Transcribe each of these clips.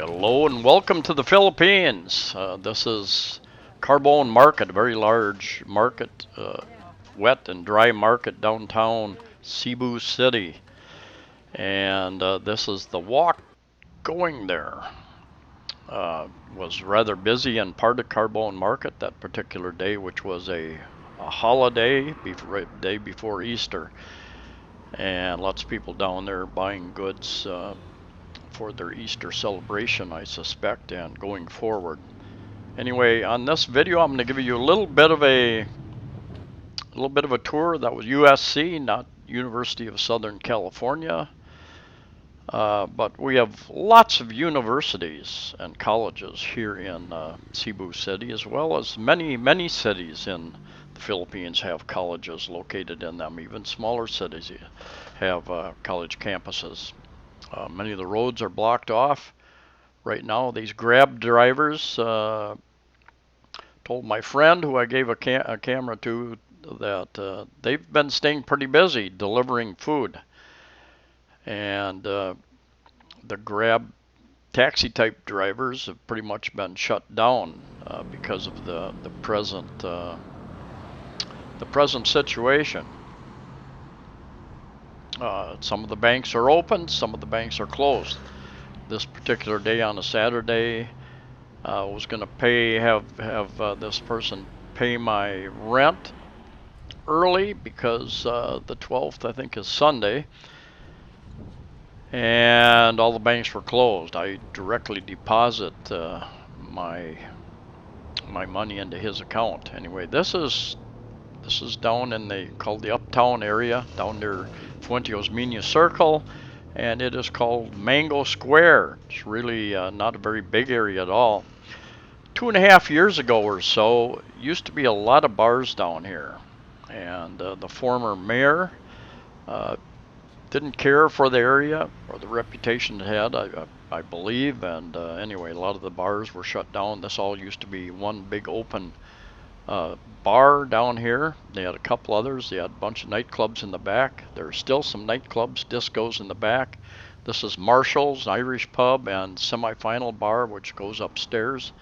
Hello and welcome to the Philippines. This is Carbone Market, a very large market, wet and dry market downtown Cebu City. And this is the walk going there. Was rather busy in part of Carbone Market that particular day, which was a holiday, day before Easter. And lots of people down there buying goods for their Easter celebration, I suspect, and going forward. Anyway, on this video, I'm going to give you a little bit of a tour. That was USC, not University of Southern California. But we have lots of universities and colleges here in Cebu City, as well as many cities in the Philippines have colleges located in them. Even smaller cities have college campuses. Many of the roads are blocked off right now. These Grab drivers told my friend, who I gave a camera to, that they've been staying pretty busy delivering food. And the Grab taxi type drivers have pretty much been shut down because of the present situation. Some of the banks are open, some of the banks are closed. This particular day, on a Saturday, I was going to have this person pay my rent early because the 12th, I think, is Sunday, and all the banks were closed. I directly deposit my money into his account. Anyway, this is down in called the Uptown area, down near Fuenteo's Nia Circle, and it is called Mango Square. It's really not a very big area at all. 2.5 years ago or so, used to be a lot of bars down here, and the former mayor didn't care for the area or the reputation it had, I believe. And anyway, a lot of the bars were shut down. This all used to be one big open bar down here. They had a couple others. They had a bunch of nightclubs in the back. There are still some nightclubs, discos in the back. This is Marshall's Irish Pub and Semi-Final Bar, which goes upstairs.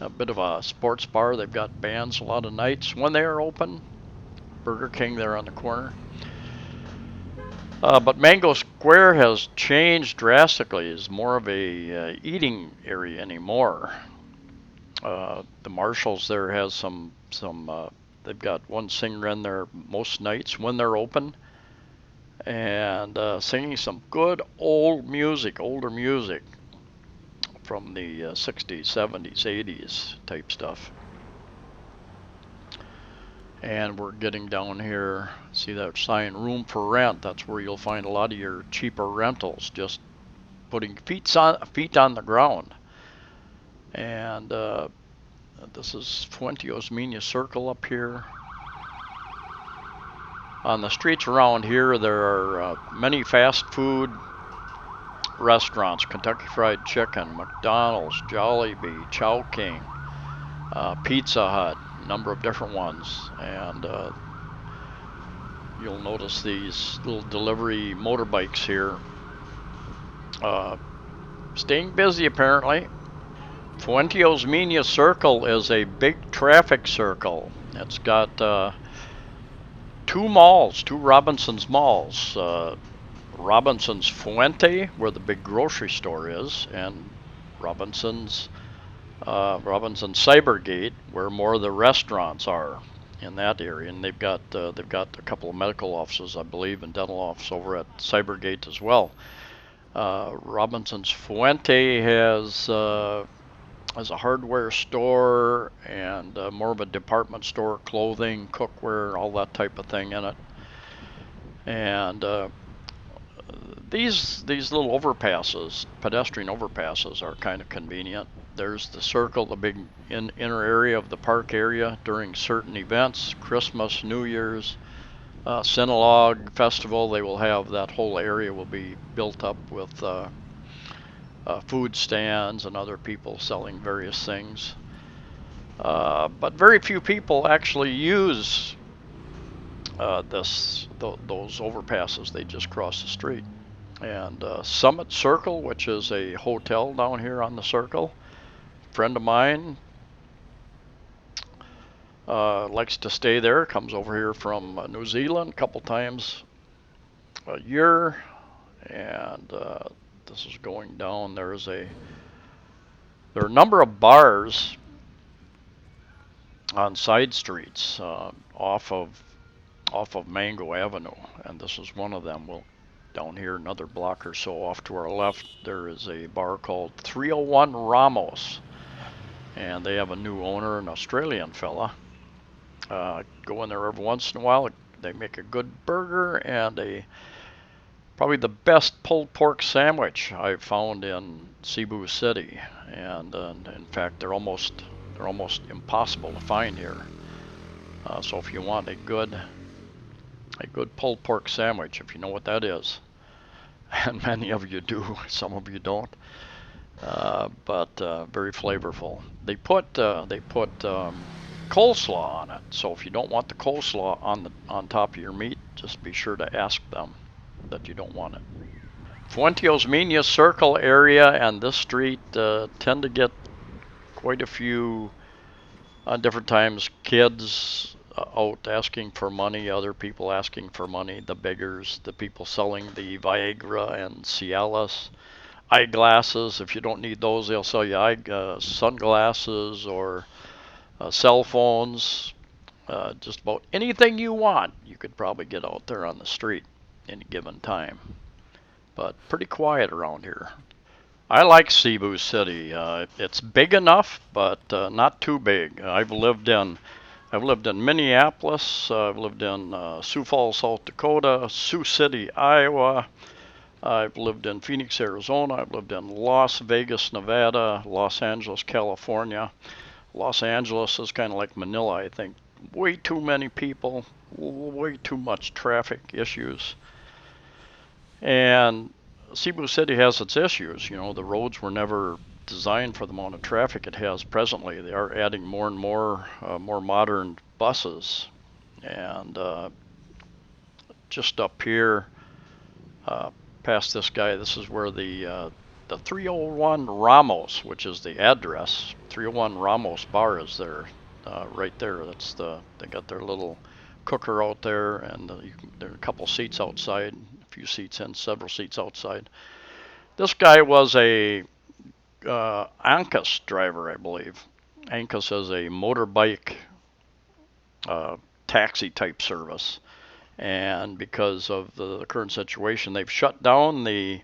A bit of a sports bar. They've got bands a lot of nights when they are open. Burger King there on the corner. But Mango Square has changed drastically. It's more of a eating area anymore. The Marshalls there has some they've got one singer in there most nights when they're open, and singing some good older music from the 60s, 70s, 80s type stuff. And we're getting down here, see that sign, room for rent. That's where you'll find a lot of your cheaper rentals, just putting feet on the ground. And this is Fuenteo's Nia Circle up here. On the streets around here, there are many fast food restaurants: Kentucky Fried Chicken, McDonald's, Jollibee, Chowking, Pizza Hut, a number of different ones. And you'll notice these little delivery motorbikes here. Staying busy apparently. Fuenteo's Nia Circle is a big traffic circle. It's got two malls, two Robinson's malls. Robinson's Fuente, where the big grocery store is, and Robinson's Cybergate, where more of the restaurants are in that area. And they've got a couple of medical offices, I believe, and dental office over at Cybergate as well. Robinson's Fuente has a hardware store and more of a department store, clothing, cookware, all that type of thing in it. And these little overpasses, pedestrian overpasses, are kind of convenient. There's the Circle, the big inner area of the park area during certain events, Christmas, New Year's, Sinulog Festival. They will have that whole area will be built up with food stands and other people selling various things. But very few people actually use those overpasses. They just cross the street. And Summit Circle, which is a hotel down here on the circle. A friend of mine likes to stay there, comes over here from New Zealand a couple times a year. And this is going down. There are a number of bars on side streets off of Mango Avenue, and this is one of them. We'll down here another block or so off to our left. There is a bar called 301 Ramos, and they have a new owner, an Australian fella. Go in there every once in a while. They make a good burger and probably the best pulled pork sandwich I've found in Cebu City, and in fact they're almost impossible to find here. So if you want a good pulled pork sandwich, if you know what that is, and many of you do, some of you don't, but very flavorful. They put coleslaw on it. So if you don't want the coleslaw on top of your meat, just be sure to ask them that you don't want it. Fuenteos Nia Circle area and this street tend to get quite a few different times kids out asking for money, other people asking for money, the beggars, the people selling the Viagra and Cialis, eyeglasses. If you don't need those, they'll sell you sunglasses or cell phones. Just about anything you want, you could probably get out there on the street any given time. But pretty quiet around here. I like Cebu City. It's big enough, but not too big. I've lived in Minneapolis. I've lived in Sioux Falls, South Dakota, Sioux City, Iowa. I've lived in Phoenix, Arizona. I've lived in Las Vegas, Nevada, Los Angeles, California. Los Angeles is kind of like Manila, I think. Way too many people, way too much traffic issues. And Cebu City has its issues. You know, the roads were never designed for the amount of traffic it has presently. They are adding more and more modern buses. And just up here, past this guy, this is where the 301 Ramos, which is the address, 301 Ramos Bar is there, right there. They got their little cooker out there, and there are a couple seats outside, a few seats in, several seats outside. This guy was a Uncas driver, I believe. Uncas is a motorbike taxi type service, and because of the current situation, they've shut down the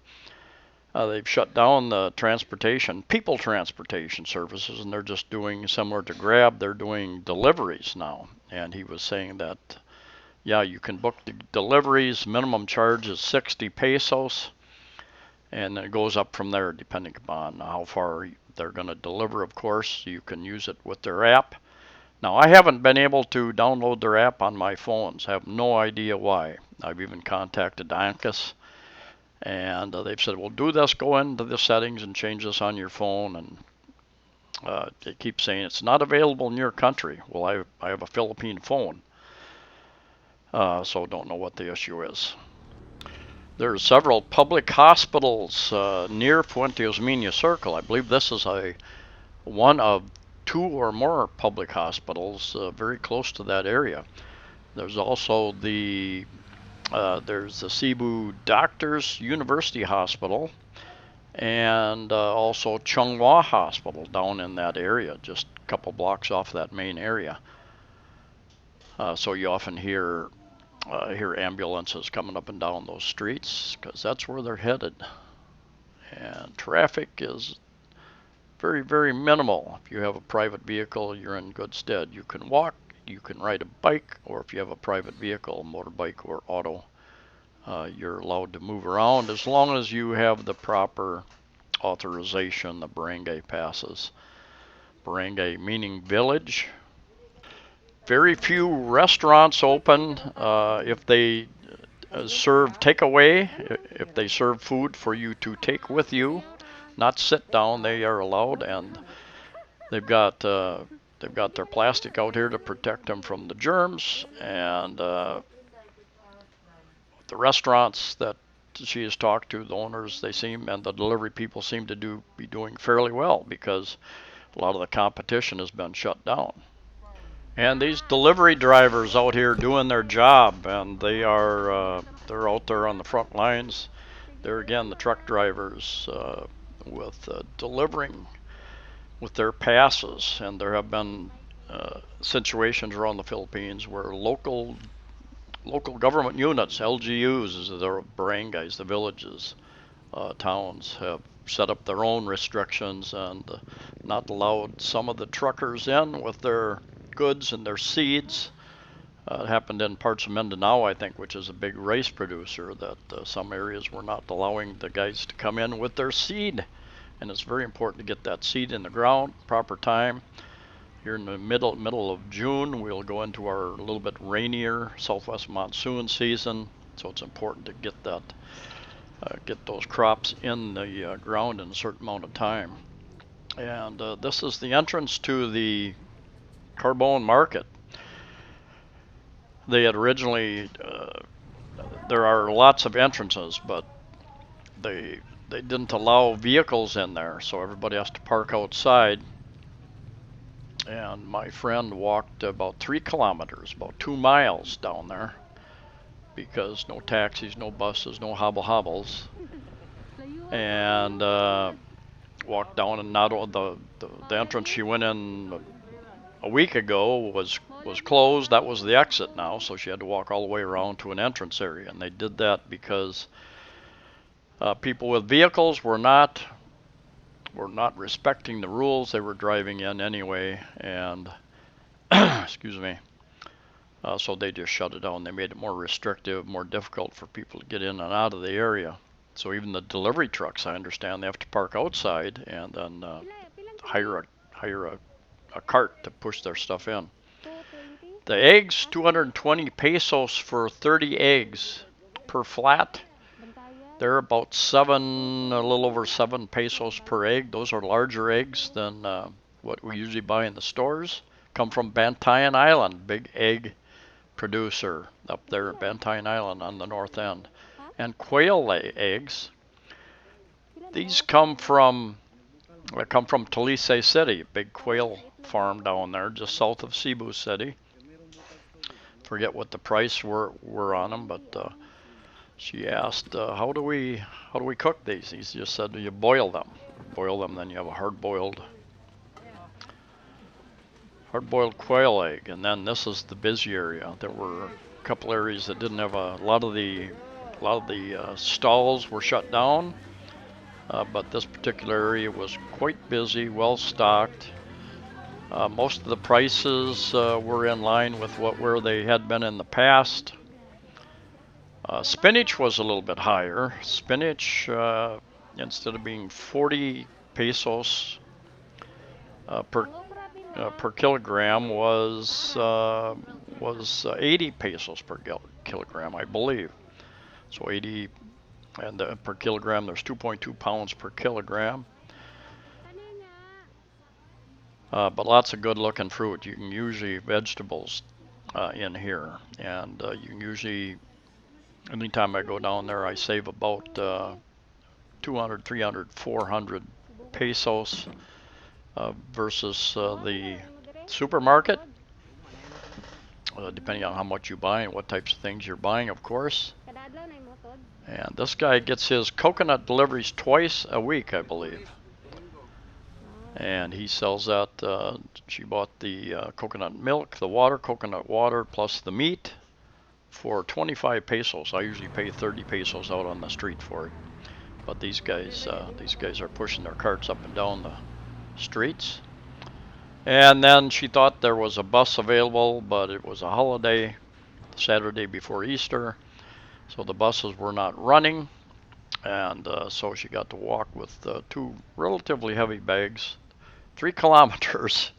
people transportation services, and they're just doing similar to Grab. They're doing deliveries now. And he was saying that, yeah, you can book the deliveries. Minimum charge is 60 pesos, and then it goes up from there depending upon how far they're going to deliver. Of course, you can use it with their app. Now, I haven't been able to download their app on my phones. I have no idea why. I've even contacted Uncas, and they've said, well, do this, go into the settings and change this on your phone. And they keep saying it's not available in your country. Well, I have a Philippine phone, so don't know what the issue is. There are several public hospitals near Fuenteos Nia Circle. I believe this is one of two or more public hospitals very close to that area. There's also there's the Cebu Doctors University Hospital, and also Chunghwa Hospital down in that area, just a couple blocks off that main area. So you often hear ambulances coming up and down those streets because that's where they're headed. And traffic is very, very minimal. If you have a private vehicle, you're in good stead. You can walk, you can ride a bike, or if you have a private vehicle, motorbike or auto, you're allowed to move around as long as you have the proper authorization, the barangay passes. Barangay meaning village. Very few restaurants open if they serve takeaway, if they serve food for you to take with you, not sit down. They are allowed, and they've got their plastic out here to protect them from the germs. And the restaurants that that she has talked to, the owners, they seem, and the delivery people seem to be doing fairly well because a lot of the competition has been shut down. And these delivery drivers out here doing their job, and they're out there on the front lines. They're again the truck drivers with delivering with their passes, and there have been situations around the Philippines where local government units, LGUs, as they're barangays, the villages, towns, have set up their own restrictions and not allowed some of the truckers in with their goods and their seeds. It happened in parts of Mindanao, I think, which is a big rice producer, that some areas were not allowing the guys to come in with their seed. And it's very important to get that seed in the ground, proper time. Here in the middle of June, we'll go into our little bit rainier southwest monsoon season, so it's important to get those crops in the ground in a certain amount of time. And this is the entrance to the Carbone market. They had originally, there are lots of entrances, but they didn't allow vehicles in there, so everybody has to park outside. And my friend walked about 3 kilometers, about 2 miles down there, because no taxis, no buses, no hobbles, and walked down, and not the entrance she went in a week ago was closed. That was the exit now, so she had to walk all the way around to an entrance area, and they did that because people with vehicles were not respecting the rules. They were driving in anyway, and excuse me. So they just shut it down. They made it more restrictive, more difficult for people to get in and out of the area. So even the delivery trucks, I understand, they have to park outside and then hire a cart to push their stuff in. The eggs, 220 pesos for 30 eggs per flat. They're about a little over 7 pesos per egg. Those are larger eggs than what we usually buy in the stores. Come from Bantayan Island, big egg producer up there at Bantayan Island on the north end. And quail eggs. These come from Talise City, big quail farm down there just south of Cebu City. Forget what the price were on them, but she asked, how do we cook these? He just said, you boil them, then you have a hard-boiled quail egg. And then this is the busy area. There were a couple areas that didn't have a lot of the stalls were shut down, but this particular area was quite busy, well stocked. Most of the prices were in line with where they had been in the past. Spinach was a little bit higher. Spinach, instead of being 40 pesos per kilogram, was 80 pesos per kilogram, I believe. So 80, and per kilogram, there's 2.2 pounds per kilogram. But lots of good-looking fruit. You can usually vegetables in here, and you can usually, anytime I go down there, I save about 200, 300, 400 pesos versus the supermarket, depending on how much you buy and what types of things you're buying, of course. And this guy gets his coconut deliveries twice a week, I believe. And he sells that. She bought the coconut milk, the coconut water, plus the meat for 25 pesos. I usually pay 30 pesos out on the street for it. But these guys are pushing their carts up and down the streets. And then she thought there was a bus available, but it was a holiday, Saturday before Easter, so the buses were not running. And so she got to walk with 2 relatively heavy bags, 3 kilometers.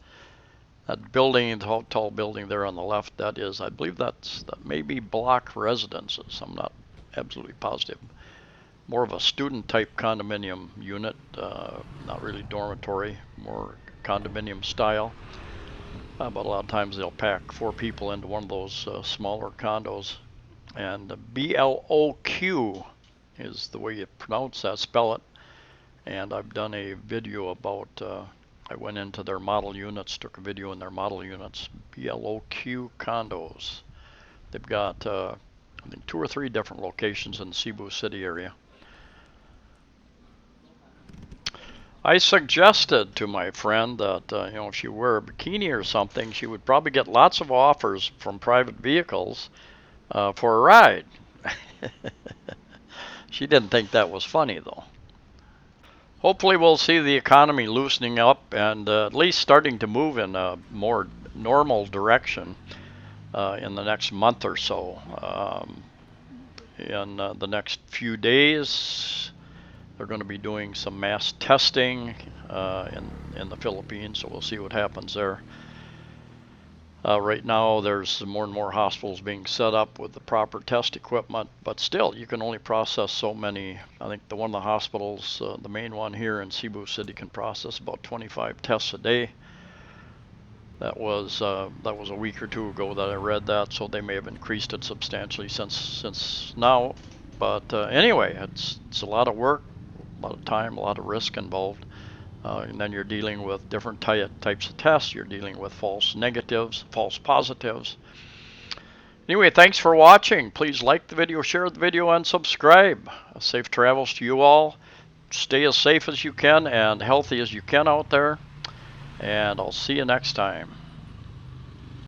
That building, the tall building there on the left, that may be block residences. I'm not absolutely positive. More of a student type condominium unit, not really dormitory, more condominium style. But a lot of times they'll pack 4 people into one of those smaller condos. And BLOQ is the way you pronounce that, spell it. And I've done a video about, I went into their model units, took a video in their model units, BLOQ condos. They've got, I think, 2 or 3 different locations in the Cebu City area. I suggested to my friend that, if she wore a bikini or something, she would probably get lots of offers from private vehicles for a ride. She didn't think that was funny, though. Hopefully we'll see the economy loosening up and at least starting to move in a more normal direction in the next month or so. In the next few days, they're going to be doing some mass testing in the Philippines, so we'll see what happens there. Right now, there's more and more hospitals being set up with the proper test equipment, but still, you can only process so many. I think one of the hospitals, the main one here in Cebu City, can process about 25 tests a day. That was a week or two ago that I read that, so they may have increased it substantially since now. But anyway, it's a lot of work, a lot of time, a lot of risk involved. And then you're dealing with different types of tests. You're dealing with false negatives, false positives. Anyway, thanks for watching. Please like the video, share the video, and subscribe. Safe travels to you all. Stay as safe as you can and healthy as you can out there. And I'll see you next time.